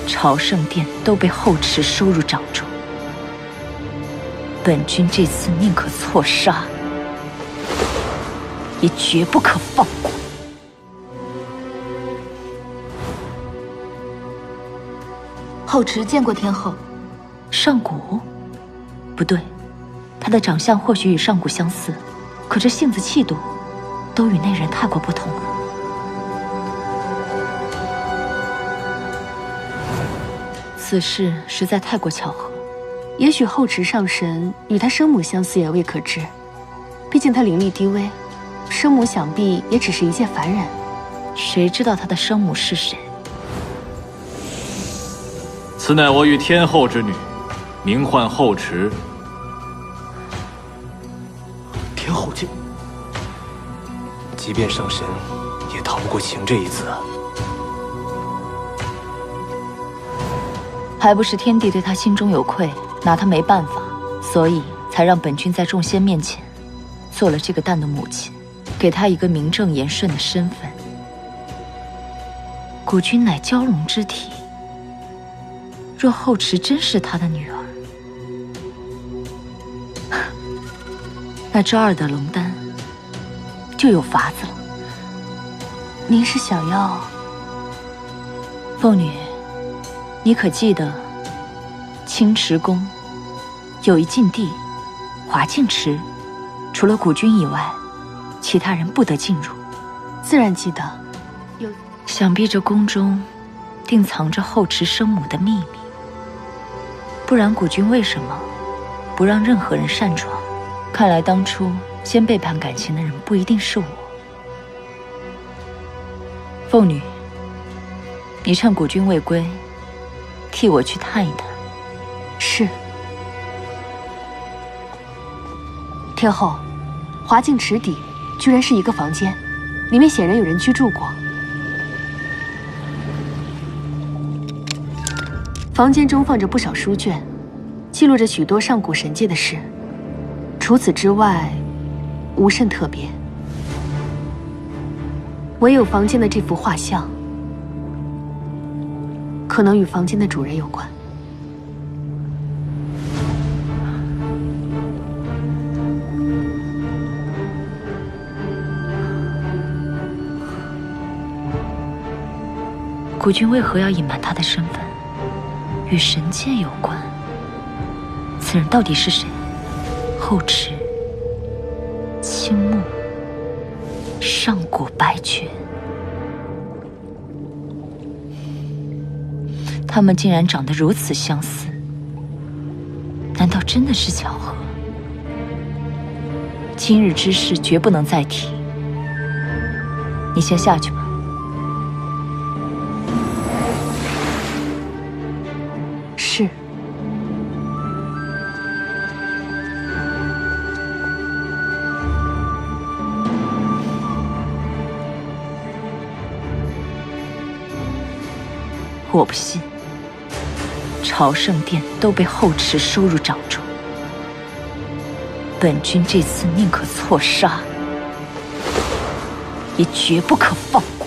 朝圣殿都被后池收入掌中。本君这次宁可错杀，也绝不可放过。后池见过天后。上古？不对，他的长相或许与上古相似，可这性子气度，都与那人太过不同了。此事实在太过巧合。也许后池上神与他生母相似也未可知，毕竟他灵力低微，生母想必也只是一介凡人。谁知道他的生母是谁？此乃我与天后之女，名唤后池。天后这，即便上神，也逃不过情这一子啊！还不是天帝对他心中有愧，拿他没办法，所以才让本君在众仙面前做了这个蛋的母亲，给他一个名正言顺的身份。古君乃蛟龙之体，若后池真是他的女儿，那这二的龙丹就有法子了。您是想要？凤女，你可记得清池宫有一禁地华净池，除了古君以外，其他人不得进入。自然记得。想必这宫中定藏着后池生母的秘密，不然古君为什么不让任何人擅闯？看来当初先背叛感情的人不一定是我。凤女，你趁古君未归，替我去探一探。是。天后，华净池底居然是一个房间，里面显然有人居住过。房间中放着不少书卷，记录着许多上古神界的事。除此之外，无甚特别。唯有房间的这幅画像，可能与房间的主人有关。古君为何要隐瞒他的身份？与神界有关。此人到底是谁？后池、青木、上古白绝，他们竟然长得如此相似，难道真的是巧合？今日之事绝不能再提。你先下去吧。是。我不信，朝圣殿都被后池收入掌中，本君这次宁可错杀，也绝不可放过。